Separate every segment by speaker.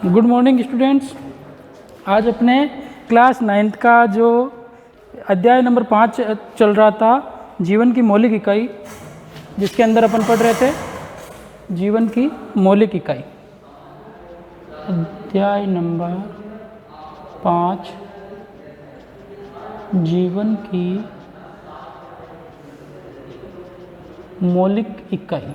Speaker 1: Good morning students. आज अपने class 9th का जो अध्याय नंबर 5 चल रहा था, जीवन की मौलिक इकाई, जिसके अंदर अपन पढ़ रहे थे जीवन की मौलिक इकाई। अध्याय नंबर 5 जीवन की मौलिक इकाई।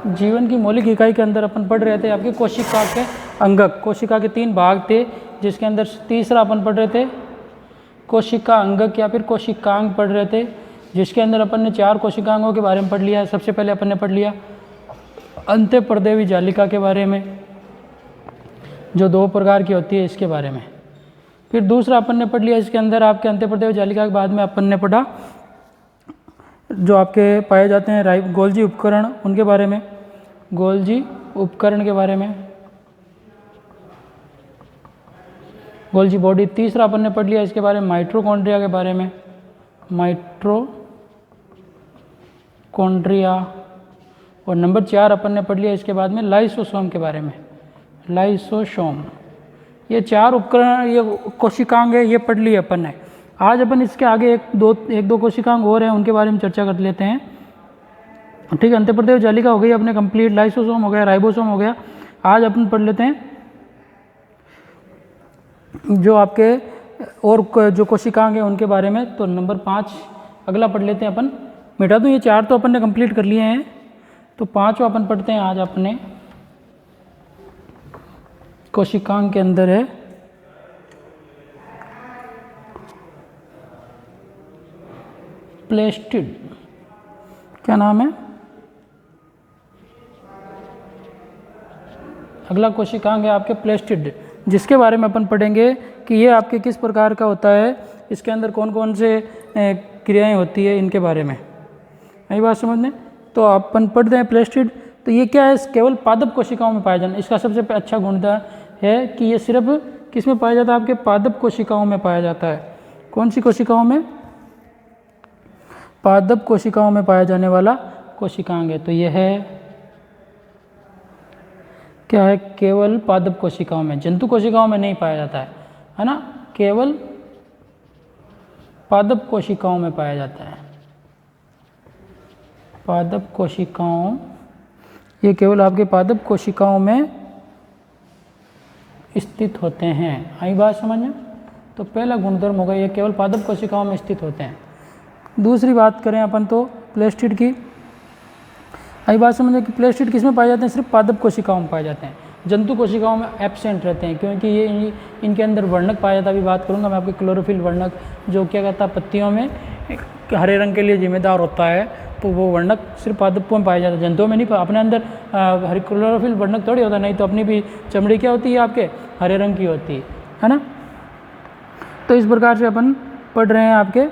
Speaker 1: जीवन की मौलिक इकाई के अंदर अपन पढ़ रहे थे आपके कोशिका के अंगक। कोशिका के 3 भाग थे, जिसके अंदर तीसरा अपन पढ़ रहे थे कोशिका अंगक या फिर कोशिकांग पढ़ रहे थे, जिसके अंदर अपन ने 4 कोशिकांगों के बारे में पढ़ लिया। सबसे पहले अपन ने पढ़ लिया अंत्यपर्देवी जालिका के बारे में, जो 2 प्रकार की होती है, इसके बारे में। फिर दूसरा अपन ने पढ़ लिया इसके अंदर आपके अंत्यपर्देवी जालिका के बाद में अपन ने पढ़ा जो आपके पाए जाते हैं गोल्जी उपकरण, उनके बारे में, गोल्जी उपकरण के बारे में, गोल्जी बॉडी। तीसरा अपन ने पढ़ लिया इसके बारे में माइटोकॉन्ड्रिया के बारे में, माइटोकॉन्ड्रिया। और नंबर 4 अपन ने पढ़ लिया इसके बाद में लाइसोसोम के बारे में, लाइसोसोम। ये 4 उपकरण, ये कोशिकांग है, ये पढ़ लिए अपन ने। आज अपन इसके आगे एक दो कोशिकांग और हैं, उनके बारे में चर्चा कर लेते हैं। ठीक है, अंत्यपर्देवी जालिका हो गई अपने कंप्लीट, लाइसोसोम हो गया, राइबोसोम हो गया। आज अपन पढ़ लेते हैं जो आपके और जो कोशिकांग हैं उनके बारे में। तो नंबर 5 अगला पढ़ लेते हैं अपन। मिटा दूँ, ये 4 तो अपन ने कंप्लीट कर लिए हैं, तो 5वां अपन पढ़ते हैं आज अपने कोशिकांग के अंदर है प्लेस्टिड। क्या नाम है? अगला कोशिकांग है आपके प्लेस्टिड, जिसके बारे में अपन पढ़ेंगे कि ये आपके किस प्रकार का होता है, इसके अंदर कौन कौन से क्रियाएं होती है, इनके बारे में। यही बात समझने। तो अपन पढ़ते हैं प्लेस्टिड। तो ये क्या है? केवल पादप कोशिकाओं में पाया जाना। इसका सबसे अच्छा गुण है कि ये सिर्फ किस में पाया जाता है? आपके पादप कोशिकाओं में पाया जाता है। कौन सी कोशिकाओं में? पादप कोशिकाओं में पाया जाने वाला कोशिकांग है। तो यह है क्या है? केवल पादप कोशिकाओं में, जंतु कोशिकाओं में नहीं पाया जाता है ना, केवल पादप कोशिकाओं में पाया जाता है। पादप कोशिकाओं, ये केवल आपके पादप कोशिकाओं में स्थित होते हैं। आई बात समझ में? तो पहला गुणधर्म होगा ये केवल पादप कोशिकाओं में स्थित होते हैं। दूसरी बात करें अपन तो प्लेस्टिड की। आई बात समझे कि प्लेस्टिड किस में पाए जाते हैं? सिर्फ पादप कोशिकाओं में पाए जाते हैं, जंतु कोशिकाओं में एब्सेंट रहते हैं, क्योंकि ये इनके अंदर वर्णक पाया जाता है। अभी बात करूंगा मैं आपके क्लोरोफिल वर्णक, जो क्या कहता है पत्तियों में हरे रंग के लिए जिम्मेदार होता है। तो वो वर्णक सिर्फ पादपों में पाया जाता है, जंतुओं में नहीं। अपने अंदर हरे क्लोरोफिल वर्णक थोड़ी होता, नहीं तो अपनी भी चमड़ी क्या होती है आपके? हरे रंग की होती है ना। तो इस प्रकार से अपन पढ़ रहे हैं आपके।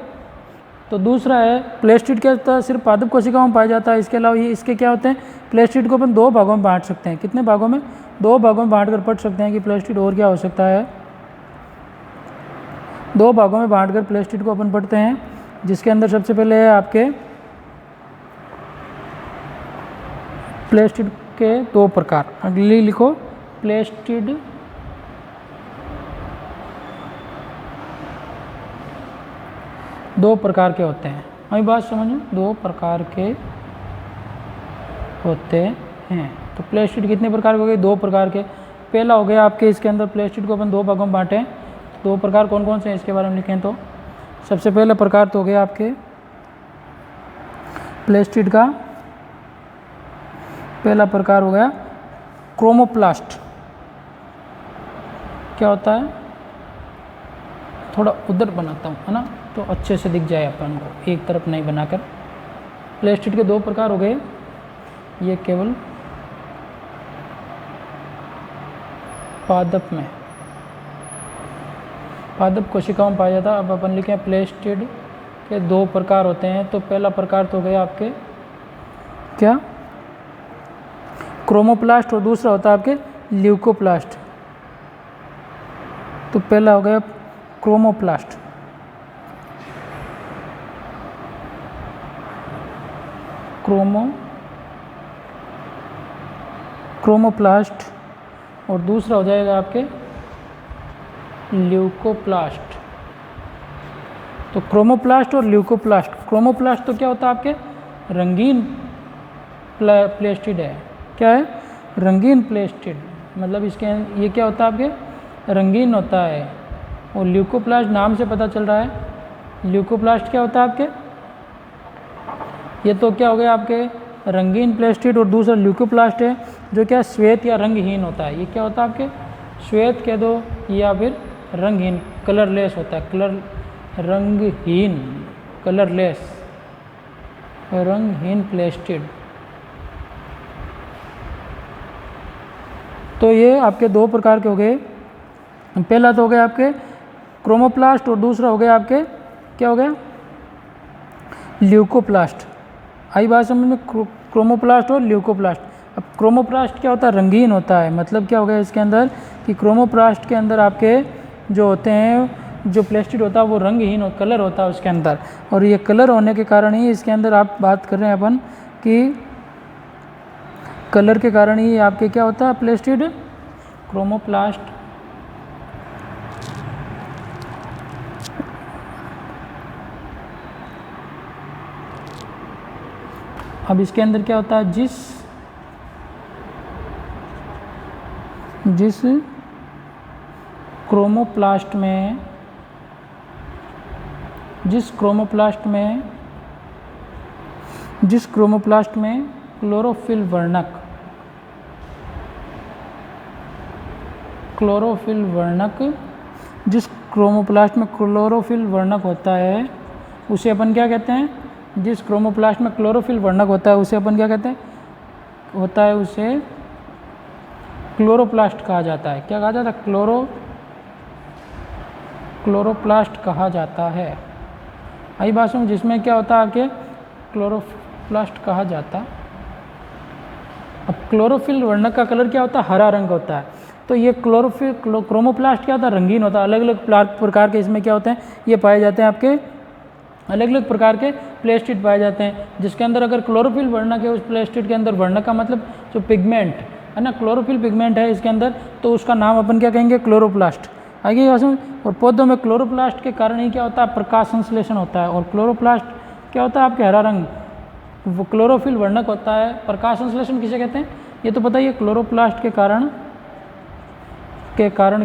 Speaker 1: तो दूसरा है प्लेस्टिड, क्या होता है? सिर्फ पादप कोशिकाओं में पाया जाता है। इसके अलावा ये इसके क्या होते हैं? प्लेस्टिड को अपन 2 भागों में बांट सकते हैं। कितने भागों में? 2 भागों में बांट कर पढ़ सकते हैं कि प्लेस्टिड और क्या हो सकता है। 2 भागों में बांट कर प्लेस्टिड को अपन पढ़ते हैं, जिसके अंदर सबसे पहले है आपके प्लेस्टिड के 2 प्रकार। अगली लिखो, प्लेस्टिड दो प्रकार के होते हैं। अभी बात समझो, 2 प्रकार के होते हैं। तो प्लेस्टिड कितने प्रकार के हो गए? 2 प्रकार के। पहला हो गया आपके, इसके अंदर प्लेस्टिड को अपन 2 भागों में बांटें। 2 प्रकार कौन कौन से हैं इसके बारे में लिखें तो सबसे पहला प्रकार तो हो गया आपके प्लेस्टिड का पहला प्रकार हो गया क्रोमोप्लास्ट। क्या होता है? थोड़ा उधर बनाता हूँ, है ना, तो अच्छे से दिख जाए अपन को, एक तरफ नहीं बनाकर। प्लेस्टिड के 2 प्रकार हो गए। ये केवल पादप में, पादप कोशिकाओं में पाया जाता है। अब अपन लिखें प्लेस्टिड के 2 प्रकार होते हैं। तो पहला प्रकार तो हो गया आपके क्या? क्रोमोप्लास्ट, और दूसरा होता है आपके ल्यूकोप्लास्ट। तो पहला हो गया क्रोमोप्लास्ट, क्रोमोप्लास्ट और दूसरा हो जाएगा आपके ल्यूकोप्लास्ट। तो क्रोमोप्लास्ट और ल्यूकोप्लास्ट, क्रोमोप्लास्ट तो क्या होता है आपके रंगीन प्लेस्टिड है, क्या है रंगीन प्लेस्टिड, मतलब इसके ये क्या होता है आपके रंगीन होता है। और ल्यूकोप्लास्ट नाम से पता चल रहा है, ल्यूकोप्लास्ट क्या होता है आपके, ये तो क्या हो गया आपके रंगीन प्लेस्टिड, और दूसरा ल्यूकोप्लास्ट है जो क्या श्वेत या रंगहीन होता है। ये क्या होता है आपके श्वेत कह दो या फिर रंगहीन, कलरलेस होता है, रंगहीन कलरलेस रंगहीन प्लेस्टिड। तो ये आपके दो प्रकार के हो गए, पहला तो हो गया आपके क्रोमोप्लास्ट और दूसरा हो गया आपके क्या हो गया ल्यूकोप्लास्ट। आई बात समझ में, क्रोमोप्लास्ट और ल्यूकोप्लास्ट। अब क्रोमोप्लास्ट क्या होता है रंगीन होता है, मतलब क्या हो गया इसके अंदर कि क्रोमोप्लास्ट के अंदर आपके जो होते हैं जो प्लेस्टिड होता है वो रंगहीन कलर होता है उसके अंदर, और ये कलर होने के कारण ही इसके अंदर आप बात कर रहे हैं अपन कि कलर के कारण ही आपके क्या होता है प्लेस्टिड क्रोमोप्लास्ट। अब इसके अंदर क्या होता है, जिस क्रोमोप्लास्ट में क्लोरोफिल वर्णक जिस क्रोमोप्लास्ट में क्लोरोफिल वर्णक होता है उसे अपन क्या कहते हैं, जिस क्रोमोप्लास्ट में क्लोरोफिल वर्णक होता है उसे अपन क्या कहते हैं, होता है उसे क्लोरोप्लास्ट कहा जाता है। क्या कहा जाता है, क्लोरोप्लास्ट कहा जाता है। आई बात में जिसमें क्या होता है आपके क्लोरोप्लास्ट कहा जाता। अब क्लोरोफिल वर्णक का कलर क्या होता है, हरा रंग होता है। तो ये क्रोमोप्लास्ट क्या होता है, रंगीन होता है। अलग अलग प्रकार के इसमें क्या होते हैं, ये पाए जाते हैं आपके अलग अलग प्रकार के प्लेस्टिड पाए जाते हैं, जिसके अंदर अगर क्लोरोफिल वर्णक है उस प्लेस्टिड के अंदर, वर्णक का मतलब जो पिगमेंट है ना, क्लोरोफिल पिगमेंट है इसके अंदर, तो उसका नाम अपन क्या कहेंगे क्लोरोप्लास्ट। आगे और पौधों में क्लोरोप्लास्ट के कारण ही क्या होता है, प्रकाश संश्लेषण होता है। और क्लोरोप्लास्ट क्या होता है आपके हरा रंग, वो क्लोरोफिल वर्णक होता है। प्रकाश संश्लेषण किसे कहते हैं, ये तो पता ही है। क्लोरोप्लास्ट के कारण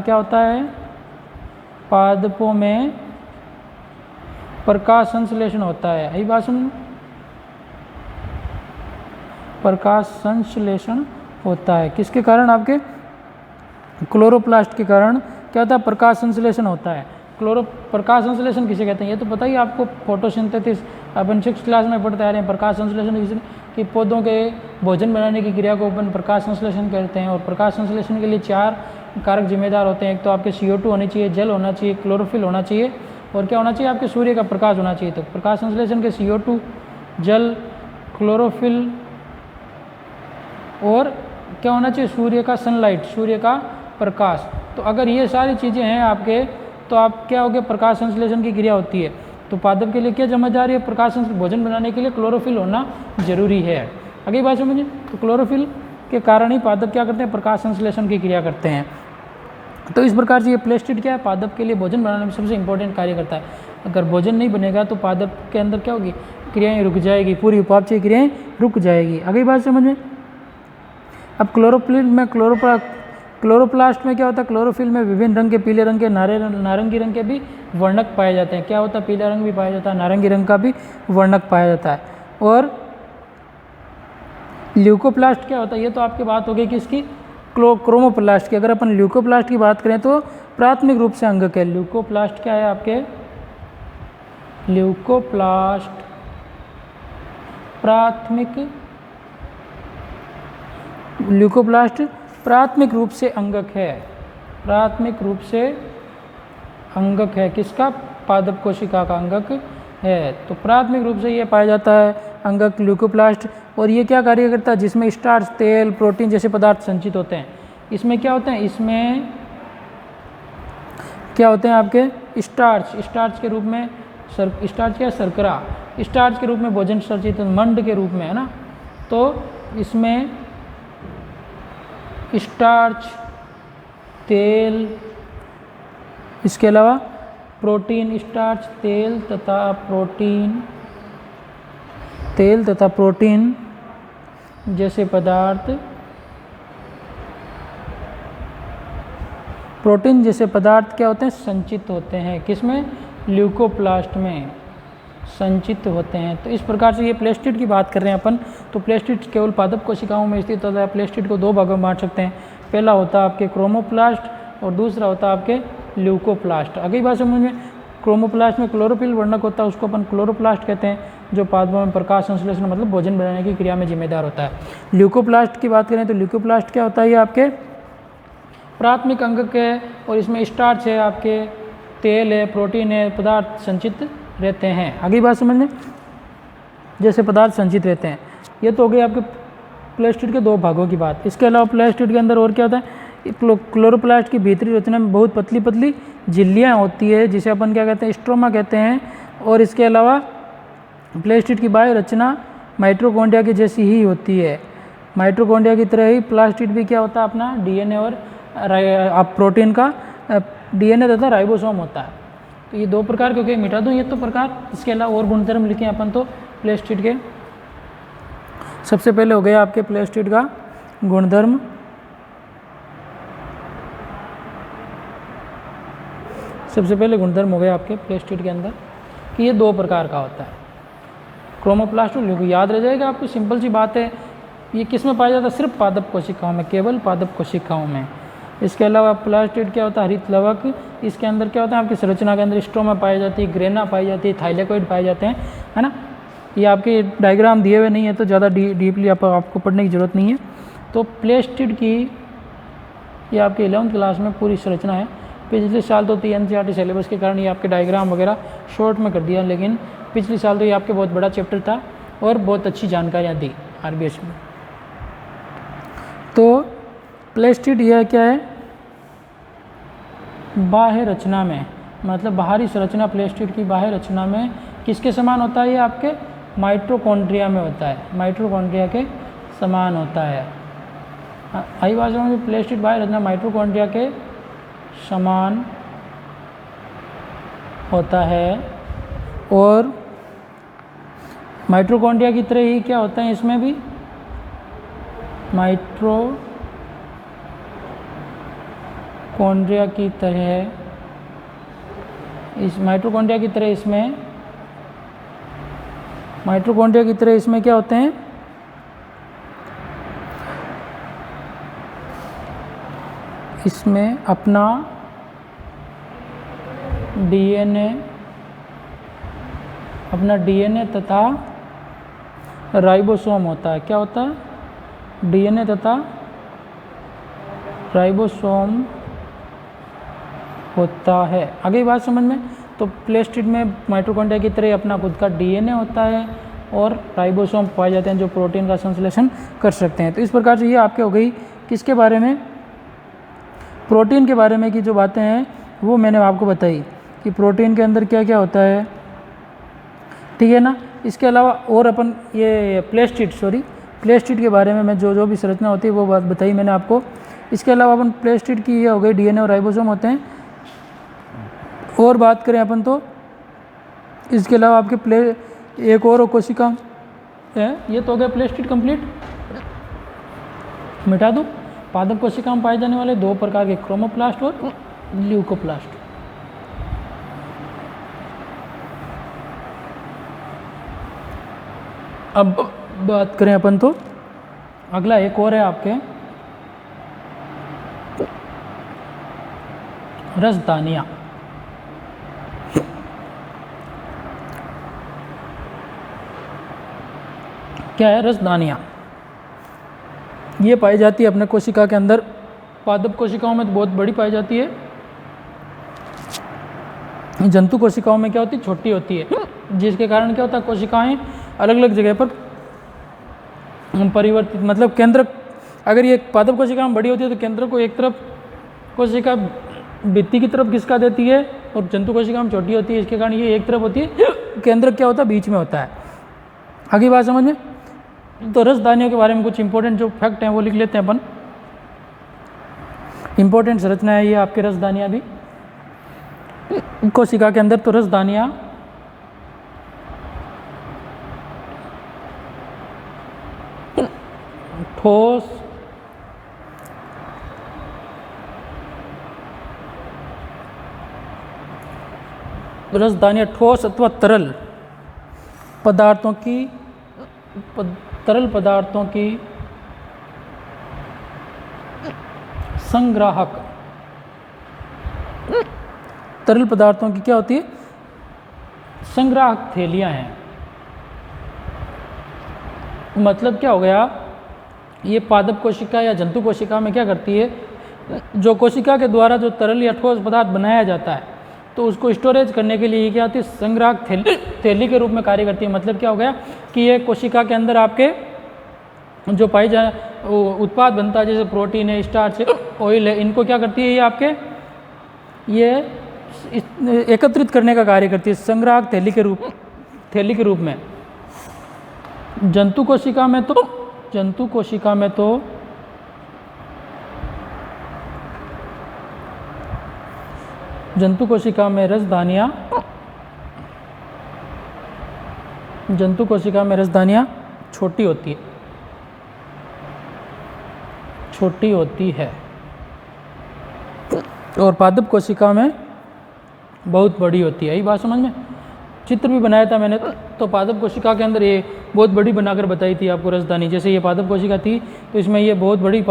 Speaker 1: क्या होता है, पादपों में प्रकाश संश्लेषण होता है। यही बात सुन, प्रकाश संश्लेषण होता है किसके कारण, आपके क्लोरोप्लास्ट के कारण क्या होता है, प्रकाश संश्लेषण होता है। प्रकाश संश्लेषण किसे कहते हैं, ये तो पता ही आपको, फोटोसिंथेसिस अपन 6th क्लास में पढ़ते आ रहे हैं। प्रकाश संश्लेषण किसी कि पौधों के भोजन बनाने की क्रिया को अपन प्रकाश संश्लेषण कहते हैं। और प्रकाश संश्लेषण के लिए 4 कारक जिम्मेदार होते हैं। एक तो आपके CO2 होनी चाहिए, जल होना चाहिए, क्लोरोफिल होना चाहिए, और क्या होना चाहिए आपके सूर्य का प्रकाश होना चाहिए। तो प्रकाश संश्लेषण के CO2, जल, क्लोरोफिल और क्या होना चाहिए, सूर्य का सनलाइट, सूर्य का प्रकाश। तो अगर ये सारी चीज़ें हैं आपके, तो आप क्या हो गया, प्रकाश संश्लेषण की क्रिया होती है। तो पादप के लिए क्या जिम्मेदारी है, प्रकाश भोजन बनाने के लिए क्लोरोफिल होना जरूरी है। अगली बात समझिए, तो क्लोरोफिल के कारण ही पादप क्या करते हैं, प्रकाश संश्लेषण की क्रिया करते हैं। तो इस प्रकार से ये प्लेस्टिड क्या है, पादप के लिए भोजन बनाने में सबसे इंपॉर्टेंट कार्य करता है। अगर भोजन नहीं बनेगा तो पादप के अंदर क्या होगी, क्रियाएं रुक जाएगी, पूरी उपापचय क्रियाएं रुक जाएगी। अगली बात समझ में, अब क्लोरोप्लास्ट में क्या होता है, क्लोरोफिल में विभिन्न रंग के, पीले रंग के, नारंगी रंग के भी वर्णक पाए जाते हैं। क्या होता है, पीला रंग भी पाया जाता है, नारंगी रंग का भी वर्णक पाया जाता है। और ल्यूकोप्लास्ट क्या होता है, ये तो आपकी बात हो गई कि इसकी क्रोमोप्लास्ट की। अगर अपन ल्यूकोप्लास्ट की बात करें तो प्राथमिक रूप से अंगक है। ल्यूकोप्लास्ट क्या है आपके, ल्यूकोप्लास्ट प्राथमिक रूप से अंगक है। प्राथमिक रूप से अंगक है किसका, पादप कोशिका का अंगक है। तो प्राथमिक रूप से ये पाया जाता है अंगक ल्यूकोप्लास्ट। और ये क्या कार्य करता है, जिसमें स्टार्च, तेल, प्रोटीन जैसे पदार्थ संचित होते हैं। इसमें क्या होते हैं, इसमें क्या होते हैं आपके स्टार्च के रूप में, स्टार्च क्या है, शर्करा, स्टार्च के रूप में भोजन संचित, मंड के रूप में, है ना। तो इसमें स्टार्च, तेल, इसके अलावा प्रोटीन, स्टार्च, तेल तथा प्रोटीन जैसे पदार्थ, प्रोटीन जैसे पदार्थ क्या होते हैं, संचित होते हैं। किसमें? ल्यूकोप्लास्ट में संचित होते हैं। तो इस प्रकार से ये प्लेस्टिड की बात कर रहे हैं अपन। तो प्लेस्टिड केवल पादप कोशिकाओं में स्थित होता है। प्लेस्टिड को 2 भागों में बांट सकते हैं। पहला होता है आपके क्रोमोप्लास्ट और दूसरा होता है आपके ल्यूकोप्लास्ट। अगली बात समझ में, क्रोमोप्लास्ट में क्लोरोफिल वर्णक होता है, उसको अपन क्लोरोप्लास्ट कहते हैं, जो पादपों में प्रकाश संश्लेषण मतलब भोजन बनाने की क्रिया में जिम्मेदार होता है। ल्यूकोप्लास्ट की बात करें तो ल्यूकोप्लास्ट क्या होता है, ये आपके प्राथमिक अंग है और इसमें स्टार्च है, आपके तेल है, प्रोटीन है, पदार्थ संचित रहते हैं। अगली बात समझ जैसे पदार्थ संचित रहते हैं। ये तो हो गई आपके प्लेस्टिड के 2 भागों की बात। इसके अलावा प्लेस्टिड के अंदर और क्या होता है, क्लोरोप्लास्ट की भीतरी रचना में बहुत पतली पतली झिल्लियाँ होती है, जिसे अपन क्या कहते हैं, स्ट्रोमा कहते हैं। और इसके अलावा प्लेस्टिड की बाह्य रचना माइटोकॉन्ड्रिया की जैसी ही होती है। माइटोकॉन्ड्रिया की तरह ही प्लास्टिड भी क्या होता है, अपना डीएनए और प्रोटीन का डीएनए तथा राइबोसोम होता है। तो ये 2 प्रकार क्योंकि मिटा दूँ ये तो प्रकार। इसके अलावा और गुणधर्म लिखे अपन तो प्लेस्टिड के। सबसे पहले हो गया आपके प्लेस्टिड का गुणधर्म। सबसे पहले गुणधर्म हो गया आपके प्लेस्टिड के अंदर कि ये 2 प्रकार का होता है, क्रोमोप्लास्ट और ल्यूको। याद रह जाएगा आपको, सिंपल सी बात है। ये किस में पाया जाता है, सिर्फ पादप कोशिकाओं में, केवल पादप कोशिकाओं में। इसके अलावा प्लास्टिड क्या होता है, हरित लवक। इसके अंदर क्या होता है, आपकी संरचना के अंदर स्ट्रोमा पाई जाती है, ग्रेना पाई जाती है, थाइलेकोइड पाए जाते हैं, है ना। ये आपके डायग्राम दिए हुए नहीं है तो ज़्यादा डीपली आपको पढ़ने की ज़रूरत नहीं है। तो प्लेस्टिड की ये आपके 11वीं क्लास में पूरी संरचना है। पिछले साल तो एनसीईआरटी सिलेबस के कारण ये आपके डायग्राम वगैरह शॉर्ट में कर दिया, लेकिन पिछले साल तो ये आपके बहुत बड़ा चैप्टर था और बहुत अच्छी जानकारियाँ दी आरबीएस में। तो प्लेस्टिड यह क्या है, बाह्य रचना में, मतलब बाहरी संरचना प्लेस्टिड की बाह्य रचना में किसके समान होता है, ये आपके माइटोकॉन्ड्रिया में होता है, माइटोकॉन्ड्रिया के समान होता है। आई भाषा में प्लेस्टिड बाह्य रचना माइटोकॉन्ड्रिया के समान होता है और माइटोकॉन्ड्रिया की तरह ही क्या होता है, इसमें भी माइटोकॉन्ड्रिया की तरह, इस माइटोकॉन्ड्रिया की तरह इसमें, माइटोकॉन्ड्रिया की तरह इसमें क्या होते हैं, इसमें अपना डीएनए तथा राइबोसोम होता है। क्या होता है, डीएनए तथा राइबोसोम होता है। आगे बात समझ में। तो प्लेस्टिड में माइटोकॉन्ड्रिया की तरह अपना खुद का डीएनए होता है और राइबोसोम पाए जाते हैं जो प्रोटीन का संश्लेषण कर सकते हैं। तो इस प्रकार से ये आपके हो गई किसके बारे में, प्रोटीन के बारे में की जो बातें हैं वो मैंने आपको बताई कि प्रोटीन के अंदर क्या क्या होता है, ठीक है ना। इसके अलावा और अपन ये प्लेस्टिड के बारे में मैं जो भी संरचना होती है वो बात बताई मैंने आपको। इसके अलावा अपन प्लेस्टिड की ये हो गई डीएनए और राइबोसोम होते हैं। और बात करें अपन तो इसके अलावा आपके एक और कोशिका है, ये तो हो गया प्लेस्टिड कंप्लीट। मिटा दूँ, पादप कोशिका में पाए जाने वाले 2 प्रकार के, क्रोमोप्लास्ट और ल्यूकोप्लास्ट। अब बात करें अपन तो अगला एक और है आपके रसदानियाँ। क्या है, रसदानियाँ। ये पाई जाती है अपने कोशिका के अंदर, पादप कोशिकाओं में तो बहुत बड़ी पाई जाती है, जंतु कोशिकाओं में क्या होती है, छोटी होती है, जिसके कारण क्या होता है, कोशिकाएं अलग अलग जगह पर परिवर्तित, मतलब केंद्र, अगर ये पादप कोशिका में बड़ी होती है तो केंद्र को एक तरफ कोशिका भित्ति की तरफ खिसका देती है और जंतु कोशिका में छोटी होती है, इसके कारण ये एक तरफ होती है, केंद्र क्या होता है, बीच में होता है। आगे बात समझ में। तो रसदानियों के बारे में कुछ इंपॉर्टेंट जो फैक्ट हैं वो लिख लेते हैं अपन। इंपॉर्टेंट संरचना है ये आपके रसदानियाँ भी। कोशिका के अंदर तो रसदानियाँ ठोस रसदानियाँ ठोस अथवा तरल पदार्थों की संग्राहक, तरल पदार्थों की क्या होती है, संग्राहक थैलियाँ हैं। मतलब क्या हो गया, ये पादप कोशिका या जंतु कोशिका में क्या करती है, जो कोशिका के द्वारा जो तरल या ठोस पदार्थ बनाया जाता है तो उसको स्टोरेज करने के लिए क्या होती है, संग्राहक थैली के रूप में कार्य करती है। मतलब क्या हो गया कि ये कोशिका के अंदर आपके जो पाई जाए उत्पाद बनता है, जैसे प्रोटीन है, स्टार्च है, ऑयल है, इनको क्या करती है ये आपके ये एकत्रित करने का कार्य करती है संग्राहक थैली के रूप में। जंतु कोशिका में रसदानियाँ छोटी होती है और पादप कोशिका में बहुत बड़ी होती है। यही बात समझ में। चित्र भी बनाया था मैंने, तो पादप कोशिका के अंदर ये बहुत बड़ी बनाकर बताई थी आपको रसदानी। जैसे ये पादप कोशिका थी तो इसमें ये बहुत बड़ी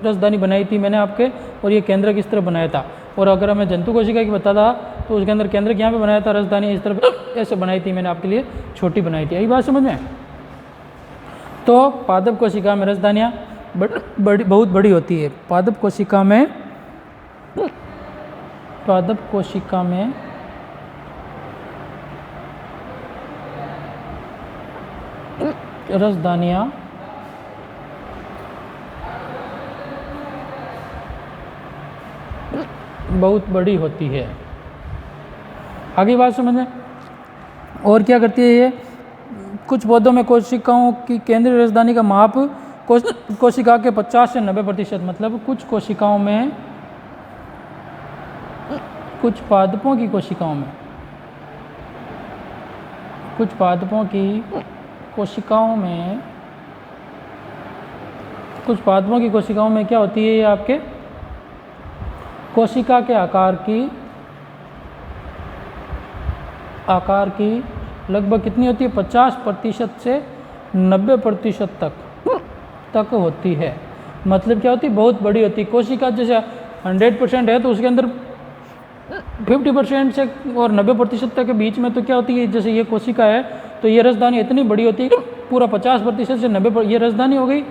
Speaker 1: रसदानी बनाई थी मैंने आपके, और ये केंद्रक इस तरह बनाया था। और अगर मैं जंतु कोशिका की बताता तो उसके अंदर केंद्रक यहाँ पे बनाया था, रसदानी इस तरह ऐसे बनाई थी मैंने आपके लिए, छोटी बनाई थी। यही बात समझ में। तो पादप कोशिका में रसदानियाँ बहुत बड़ी होती है। पादप कोशिका में रसदानियाँ बहुत बड़ी होती है। आगे बात समझ में। और क्या करती है ये, कुछ पौधों में कोशिकाओं की केंद्रीय रसदानी का माप कोशिका के 50 से 90%, मतलब कुछ कोशिकाओं में, कुछ पादपों की कोशिकाओं में क्या होती है ये आपके कोशिका के आकार की लगभग कितनी होती है, 50% से 90% तक होती है। मतलब क्या होती है, बहुत बड़ी होती है। कोशिका जैसे 100% है तो उसके अंदर 50% से और 90% तक के बीच में तो क्या होती है, जैसे ये कोशिका है तो ये रसदानी इतनी बड़ी होती है कि पूरा 50% से 90% ये रसदानी हो गई,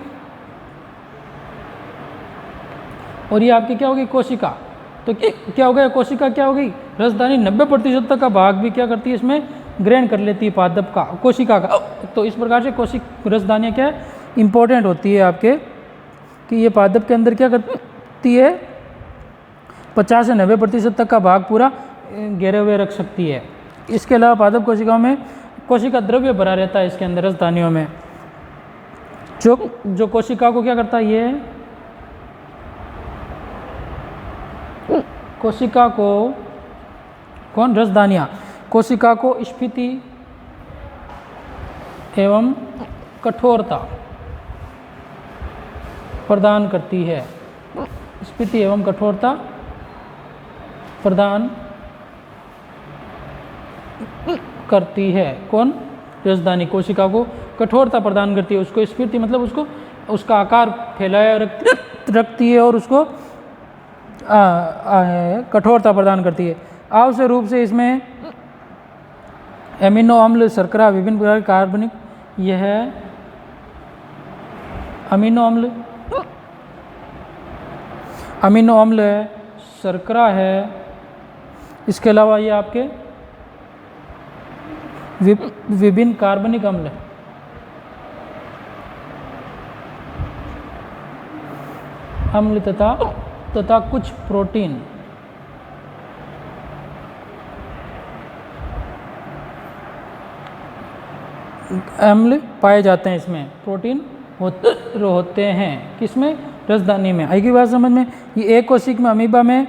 Speaker 1: और ये आपकी क्या होगी, कोशिका। तो क्या हो गया, कोशिका क्या हो गई, रसदानी 90% तक का भाग भी क्या करती है इसमें ग्रहण कर लेती है पादप का, कोशिका का। तो इस प्रकार से रसदानियाँ क्या है, इम्पोर्टेंट होती है आपके, कि ये पादप के अंदर क्या करती है, 50 से 90% तक का भाग पूरा घेरे हुए रख सकती है। इसके अलावा पादप कोशिकाओं में कोशिका द्रव्य भरा रहता है इसके अंदर रसदानियों में, जो कोशिका को क्या करता है, ये कोशिका को कौन, रसदानियाँ कोशिका को स्फीति एवं कठोरता प्रदान करती है। स्फीति एवं कठोरता प्रदान करती है। कौन, रसदानी कोशिका को कठोरता प्रदान करती है, उसको स्फीति मतलब उसको उसका आकार फैलाया रखती है और उसको कठोरता प्रदान करती है। आवश्यक रूप से इसमें एमिनो अम्ल, शर्करा, विभिन्न प्रकार के कार्बनिक, यह है अमीनो अम्ल है, शर्करा है, इसके अलावा ये आपके विभिन्न कार्बनिक अम्ल है, तथा कुछ प्रोटीन अम्ल पाए जाते हैं। इसमें प्रोटीन होते हैं, किसमें, रसदानी में। आई की बात समझ में। ये एक कोशिक में अमीबा में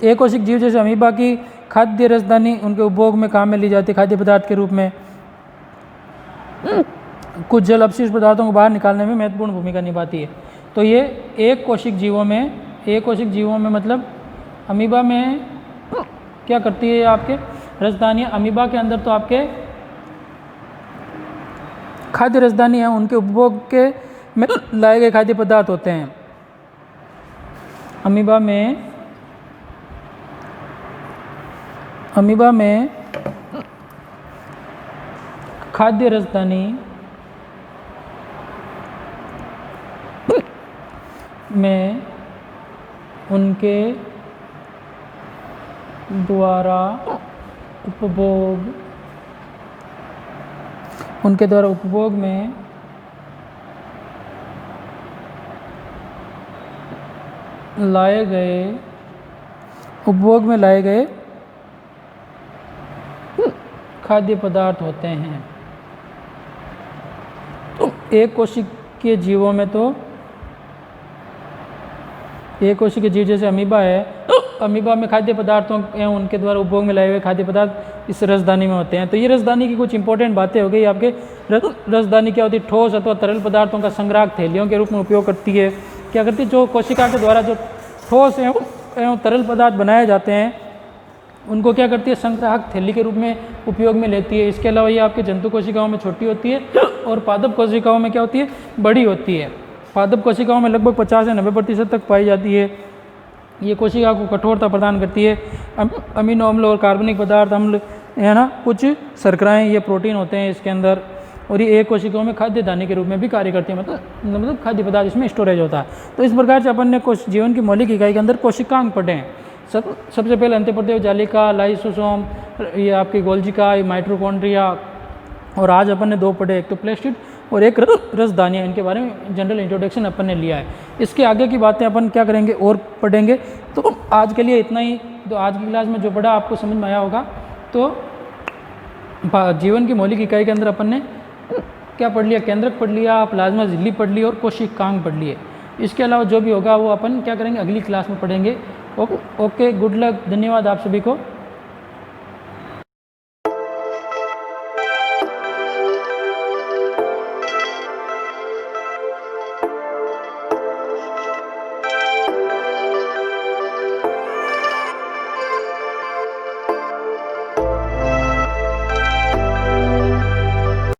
Speaker 1: एक कोशिक जीव जैसे अमीबा की खाद्य रसदानी उनके उपभोग में काम में ली जाती है खाद्य पदार्थ के रूप में। कुछ जल अपशिष्ट पदार्थों को बाहर निकालने में महत्वपूर्ण भूमिका निभाती है। तो ये एक कोशिक जीवों में मतलब अमीबा में क्या करती है आपके रसदानी। अमीबा के अंदर तो आपके खाद्य रसदानी है, उनके उपभोग के में लाए गए खाद्य पदार्थ होते हैं। अमीबा में खाद्य रसदानी में उनके द्वारा उपभोग में लाए गए खाद्य पदार्थ होते हैं। तो एक कोशिकीय जीवों में तो एक कोशिकीय जीव जैसे अमीबा है, अमीबा में खाद्य पदार्थों एवं उनके द्वारा उपभोग में लाए हुए खाद्य पदार्थ इस रसदानी में होते हैं। तो ये रसदानी की कुछ इंपॉर्टेंट बातें हो गई आपके। रसदानी क्या होती है? ठोस अथवा तरल पदार्थों का संग्राहक थैलियों के रूप में उपयोग करती है। क्या करती है? जो कोशिका के द्वारा जो ठोस एवं तरल पदार्थ बनाए जाते हैं उनको क्या करती है? संग्राहक थैली के रूप में उपयोग में लेती है। इसके अलावा ये आपके जंतु कोशिकाओं में छोटी होती है और पादप कोशिकाओं में क्या होती है? बड़ी होती है। पादप कोशिकाओं में लगभग 50 से 90% तक पाई जाती है। ये कोशिका को कठोरता प्रदान करती है। अमीनो अम्ल और कार्बनिक पदार्थ अम्ल है ना, कुछ शर्कराएँ, ये प्रोटीन होते हैं इसके अंदर। और ये एक कोशिकाओं में खाद्य दाने के रूप में भी कार्य करती है, मतलब खाद्य पदार्थ इसमें स्टोरेज होता है। तो इस प्रकार से अपन ने जीवन की मौलिक इकाई के अंदर कोशिकांग पढ़े हैं। सबसे पहले अंत्यप्रदेय जालिका, लाइसोसोम, ये आपकी गोल्जिका, माइटोकॉन्ड्रिया, और आज अपन ने 2 पढ़े, एक तो प्लेस्टिड और एक रसदानियाँ। इनके बारे में जनरल इंट्रोडक्शन अपन ने लिया है। इसके आगे की बातें अपन क्या करेंगे और पढ़ेंगे। तो आज के लिए इतना ही। तो आज की क्लास में जो पढ़ा आपको समझ में आया होगा। तो जीवन की मौलिक इकाई के अंदर अपन ने क्या पढ़ लिया? केंद्रक पढ़ लिया, प्लाज्मा झिल्ली पढ़ ली और कोशिकांग पढ़ लिए। इसके अलावा जो भी होगा वो अपन क्या करेंगे? अगली क्लास में पढ़ेंगे। ओके, गुड लक, धन्यवाद आप सभी को।